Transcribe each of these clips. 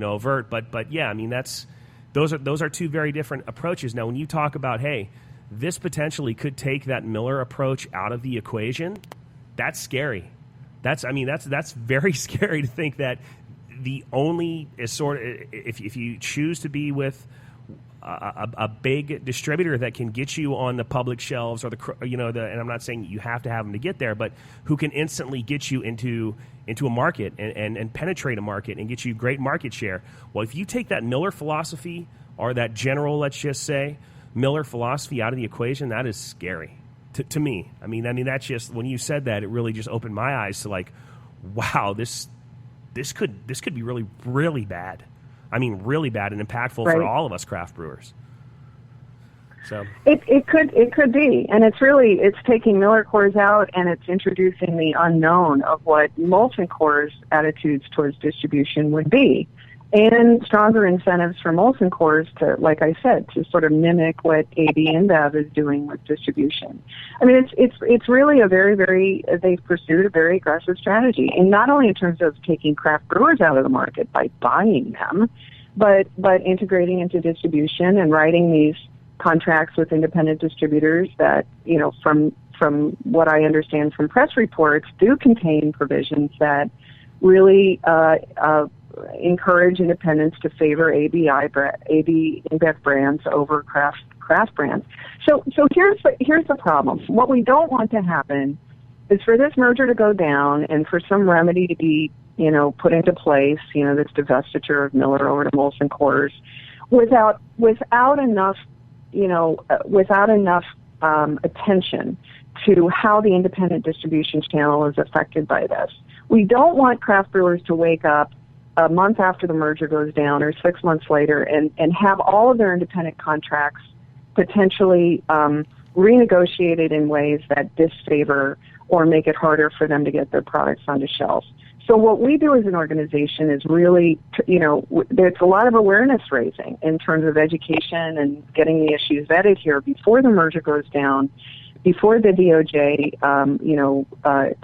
overt. But yeah, I mean those are two very different approaches. Now, when you talk about, hey, this potentially could take that Miller approach out of the equation, that's scary. That's very scary to think that the only is sort of, if you choose to be with a big distributor that can get you on the public shelves or and I'm not saying you have to have them to get there, but who can instantly get you into a market and penetrate a market and get you great market share. Well, if you take that Miller philosophy or that general, let's just say, Miller philosophy out of the equation, that is scary to me. I mean, that's just, when you said that, it really just opened my eyes to like, wow, this could be really, really bad. I mean, really bad and impactful for all of us craft brewers. So it could be, and it's taking Miller cores out, and it's introducing the unknown of what Molson Coors' attitudes towards distribution would be, and stronger incentives for Molson Coors to, like I said, to sort of mimic what AB-Inbev is doing with distribution. I mean, it's really a very they've pursued a very aggressive strategy, and not only in terms of taking craft brewers out of the market by buying them, but integrating into distribution and writing these contracts with independent distributors that, from what I understand from press reports, do contain provisions that really encourage independents to favor AB-Inbev brands over craft brands. So here's the problem. What we don't want to happen is for this merger to go down and for some remedy to be, put into place, this divestiture of Miller over to Molson Coors, without enough attention to how the independent distribution channel is affected by this. We don't want craft brewers to wake up a month after the merger goes down or 6 months later and have all of their independent contracts potentially renegotiated in ways that disfavor or make it harder for them to get their products onto shelves. So what we do as an organization is really, there's a lot of awareness raising in terms of education and getting the issues vetted here before the merger goes down, before the DOJ,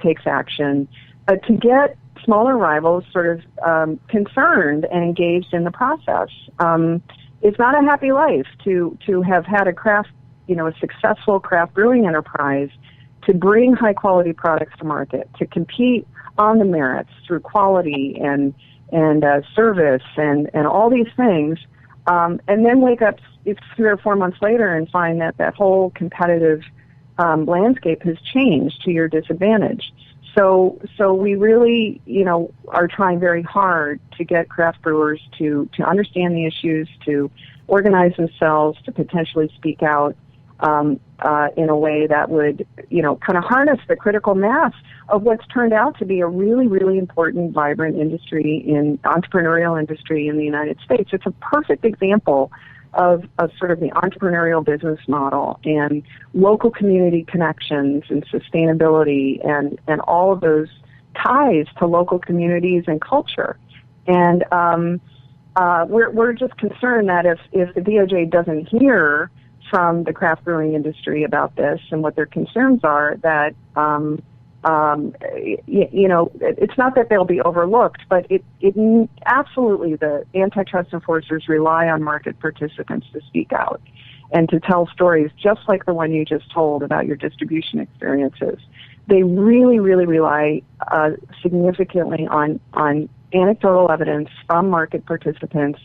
takes action, to get smaller rivals sort of concerned and engaged in the process. It's not a happy life to have had a successful craft brewing enterprise to bring high quality products to market, to compete on the merits through quality and service and all these things, and then wake up 3 or 4 months later and find that whole competitive landscape has changed to your disadvantage. So we really, are trying very hard to get craft brewers to understand the issues, to organize themselves, to potentially speak out in a way that would, kind of harness the critical mass of what's turned out to be a really, really important, vibrant entrepreneurial industry in the United States. It's a perfect example of sort of the entrepreneurial business model and local community connections and sustainability and all of those ties to local communities and culture. And we're just concerned that if the DOJ doesn't hear from the craft brewing industry about this and what their concerns are, that it's not that they'll be overlooked, but it absolutely, the antitrust enforcers rely on market participants to speak out and to tell stories just like the one you just told about your distribution experiences. They really, really rely significantly on anecdotal evidence from market participants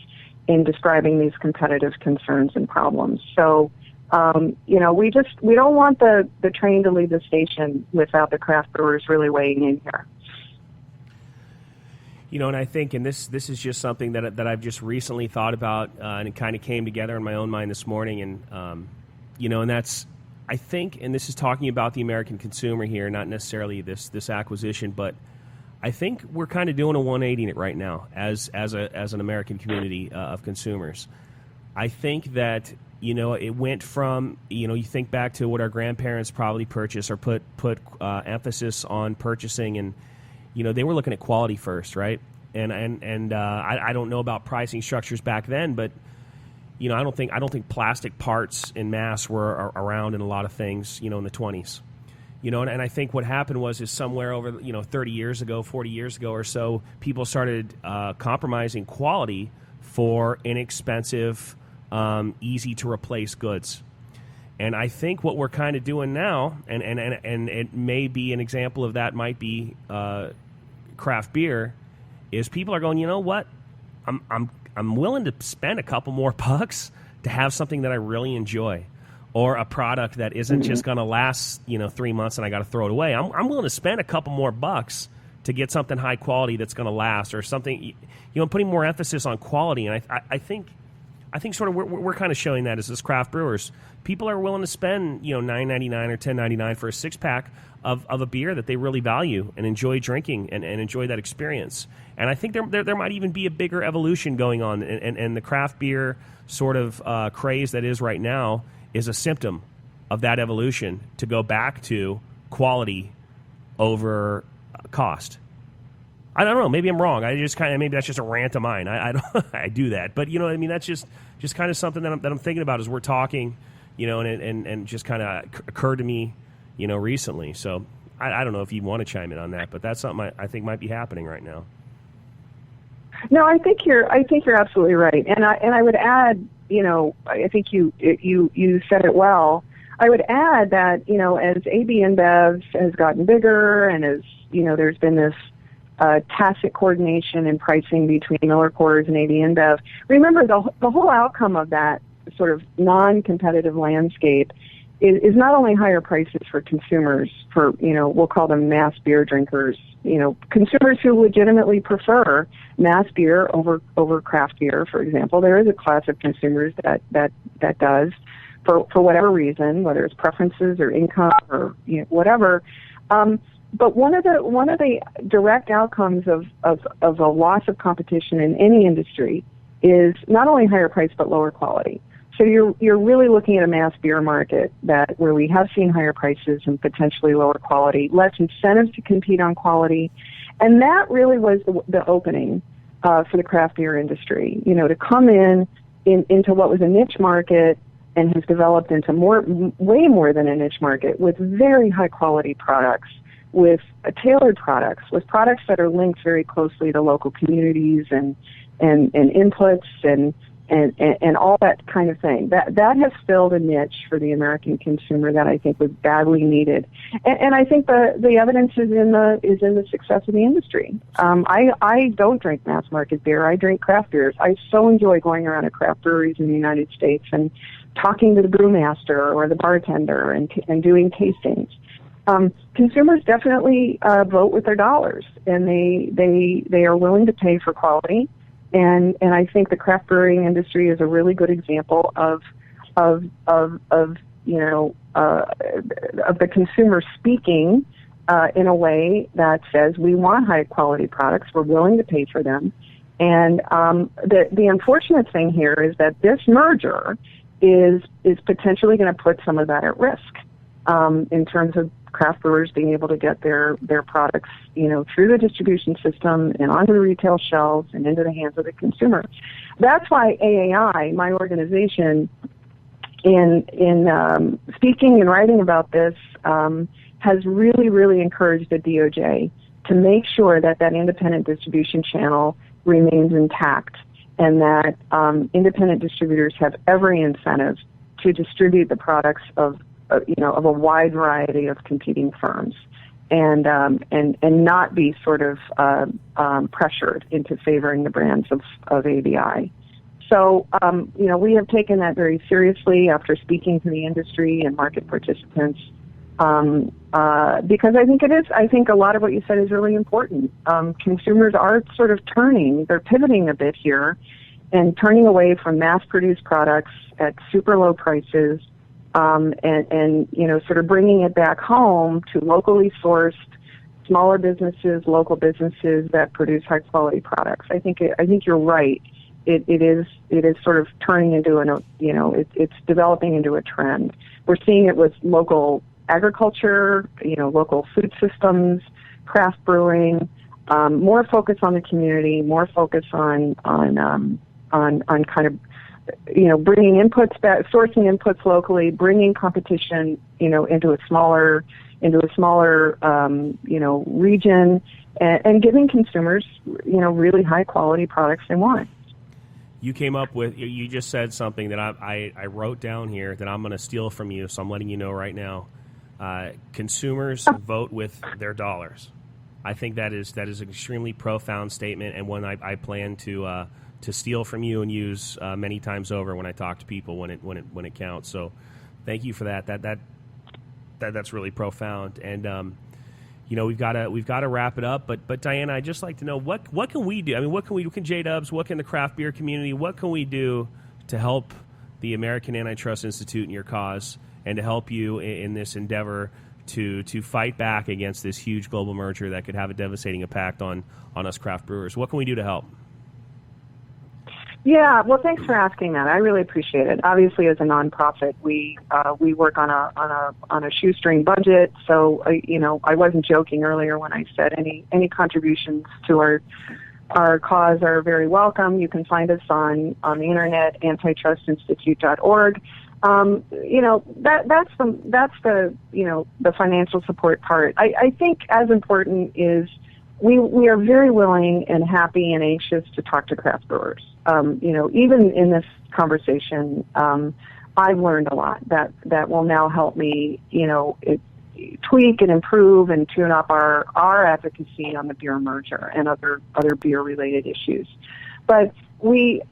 in describing these competitive concerns and problems. So, we don't want the train to leave the station without the craft brewers really weighing in here. And I think, and this is just something that I've just recently thought about, and it kind of came together in my own mind this morning, and and that's, I think, and this is talking about the American consumer here, not necessarily this acquisition, but I think we're kind of doing a 180 right now as an American community of consumers. I think that it went from you think back to what our grandparents probably purchased or put emphasis on purchasing, and they were looking at quality first, right? And I don't know about pricing structures back then, but I don't think plastic parts in mass were around in a lot of things in the 20s. And I think what happened is somewhere over 30 years ago, 40 years ago or so, people started compromising quality for inexpensive, easy to replace goods. And I think what we're kind of doing now, and it may be an example of that, might be craft beer, is people are going, you know what, I'm willing to spend a couple more bucks to have something that I really enjoy, or a product that isn't just going to last 3 months and I got to throw it away. I'm willing to spend a couple more bucks to get something high quality that's going to last, or something, putting more emphasis on quality. And I think sort of we're kind of showing that as craft brewers. People are willing to spend $9.99 or $10.99 for a 6-pack of a beer that they really value and enjoy drinking and enjoy that experience. And I think there might even be a bigger evolution going on, and the craft beer sort of craze that is right now is a symptom of that evolution, to go back to quality over cost. I don't know. Maybe I'm wrong. Maybe that's just a rant of mine. I do that, but that's just kind of something that I'm thinking about as we're talking, and just kind of occurred to me, recently. So I don't know if you want to chime in on that, but that's something I think might be happening right now. No, I think you're absolutely right, and I would add, I think you said it well. I would add that as AB-Inbev has gotten bigger, and as there's been this tacit coordination in pricing between Miller Coors and AB-Inbev. Remember, the whole outcome of that sort of non-competitive landscape is not only higher prices for consumers, for we'll call them mass beer drinkers, consumers who legitimately prefer mass beer over craft beer, for example. There is a class of consumers that does, for whatever reason, whether it's preferences or income or whatever. But one of the direct outcomes of a loss of competition in any industry is not only higher price but lower quality. So you're really looking at a mass beer market where we have seen higher prices and potentially lower quality, less incentives to compete on quality, and that really was the opening for the craft beer industry. To come into what was a niche market and has developed into way more than a niche market, with very high quality products, with tailored products, with products that are linked very closely to local communities and inputs and all that kind of thing. That has filled a niche for the American consumer that I think was badly needed. And I think the evidence is in the success of the industry. I don't drink mass market beer. I drink craft beers. I so enjoy going around to craft breweries in the United States and talking to the brewmaster or the bartender and doing tastings. Consumers definitely vote with their dollars, and they are willing to pay for quality. And I think the craft brewing industry is a really good example of the consumer speaking in a way that says we want high quality products, we're willing to pay for them. And the unfortunate thing here is that this merger is potentially going to put some of that at risk in terms of craft brewers being able to get their products, through the distribution system and onto the retail shelves and into the hands of the consumer. That's why AAI, my organization, in speaking and writing about this, has really, really encouraged the DOJ to make sure that independent distribution channel remains intact, and that independent distributors have every incentive to distribute the products of a wide variety of competing firms, and not be sort of pressured into favoring the brands of ABI. So, we have taken that very seriously after speaking to the industry and market participants, because I think a lot of what you said is really important. Consumers are sort of they're pivoting a bit here and turning away from mass-produced products at super low prices, and sort of bringing it back home to locally sourced, smaller businesses, local businesses that produce high quality products. I think you're right. It is sort of turning into it's developing into a trend. We're seeing it with local agriculture, local food systems, craft brewing, more focus on the community, more focus on kind of bringing inputs back, sourcing inputs locally, bringing competition, into a smaller into a smaller, region, and giving consumers, really high quality products they want. You came up with, you just said something that I wrote down here that I'm going to steal from you, so I'm letting you know right now. Consumers vote with their dollars. I think that is an extremely profound statement, and one I plan to steal from you and use many times over when I talk to people when it counts. So, thank you for that. That's really profound. And we've got to wrap it up. But Diana, I'd just like to know what can we do? I mean, what can JDubs? What can the craft beer community? What can we do to help the American Antitrust Institute and your cause, and to help you in this endeavor to fight back against this huge global merger that could have a devastating impact on us craft brewers? What can we do to help? Yeah, well, thanks for asking that. I really appreciate it. Obviously, as a nonprofit, we work on a shoestring budget. So I wasn't joking earlier when I said any contributions to our cause are very welcome. You can find us on the internet, antitrustinstitute.org. That's the financial support part. I think as important is we are very willing and happy and anxious to talk to craft brewers. Even in this conversation, I've learned a lot that will now help me, tweak and improve and tune up our advocacy on the beer merger and other beer related issues. But we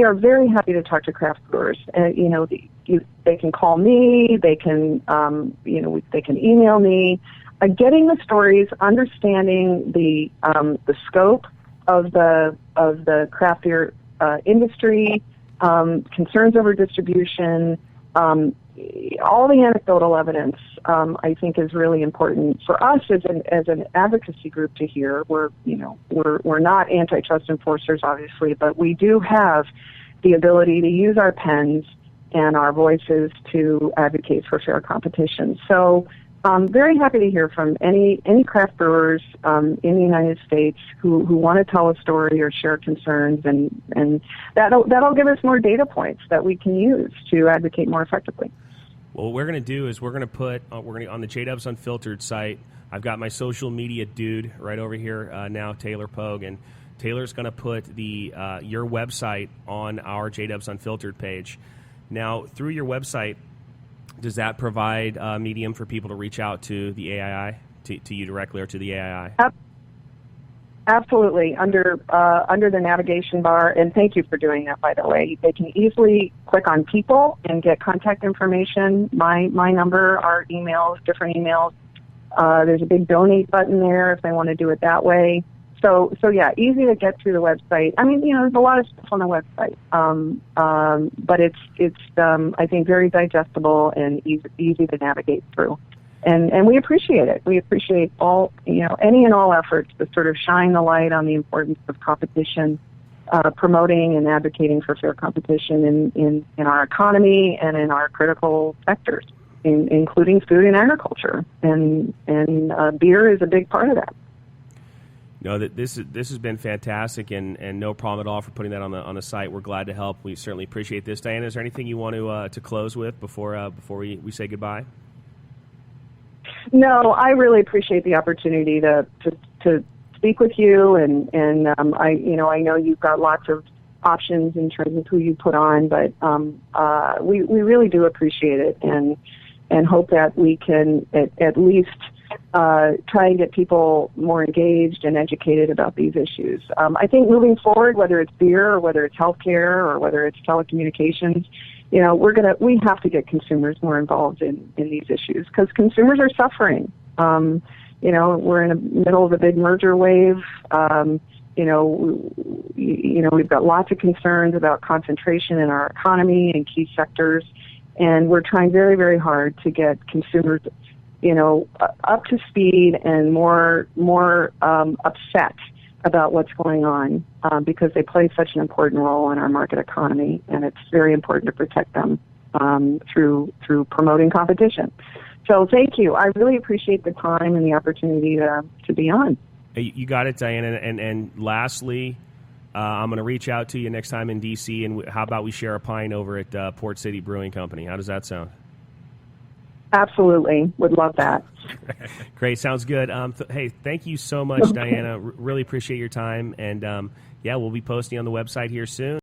are very happy to talk to craft brewers. They can call me, they can they can email me. Getting the stories, understanding the scope of the craft beer industry, concerns over distribution, all the anecdotal evidence, I think is really important for us as an advocacy group to hear. We're not antitrust enforcers, obviously, but we do have the ability to use our pens and our voices to advocate for fair competition. So I'm very happy to hear from any craft brewers in the United States who want to tell a story or share concerns, and that'll give us more data points that we can use to advocate more effectively. Well, what we're going to do is we're going to put on the JDub's Unfiltered site. I've got my social media dude right over here now, Taylor Pogue, and Taylor's going to put your website on our JDub's Unfiltered page. Now, through your website, does that provide a medium for people to reach out to the AII, to you directly, or to the AII? Absolutely. Under the navigation bar, and thank you for doing that, by the way. They can easily click on people and get contact information, my number, our emails, different emails. There's a big donate button there if they want to do it that way. So yeah, easy to get through the website. I mean, there's a lot of stuff on the website, but it's I think very digestible and easy to navigate through. And we appreciate it. We appreciate all, any and all efforts to sort of shine the light on the importance of competition, promoting and advocating for fair competition in our economy and in our critical sectors, including food and agriculture. And beer is a big part of that. No, this has been fantastic, and no problem at all for putting that on the site. We're glad to help. We certainly appreciate this. Diana, is there anything you want to close with before we say goodbye? No, I really appreciate the opportunity to speak with you, and I know you've got lots of options in terms of who you put on, but we really do appreciate it, and hope that we can at least try and get people more engaged and educated about these issues. I think moving forward, whether it's beer or whether it's healthcare or whether it's telecommunications, we have to get consumers more involved in these issues because consumers are suffering. We're in the middle of a big merger wave. We've got lots of concerns about concentration in our economy and key sectors, and we're trying very, very hard to get consumers up to speed and more upset about what's going on because they play such an important role in our market economy, and it's very important to protect them through promoting competition. So thank you. I really appreciate the time and the opportunity to be on. Hey, you got it, Diana. And lastly, I'm going to reach out to you next time in D.C., and how about we share a pint over at Port City Brewing Company? How does that sound? Absolutely. Would love that. Great. Sounds good. Hey, thank you so much, Diana. Really appreciate your time. And, yeah, we'll be posting on the website here soon.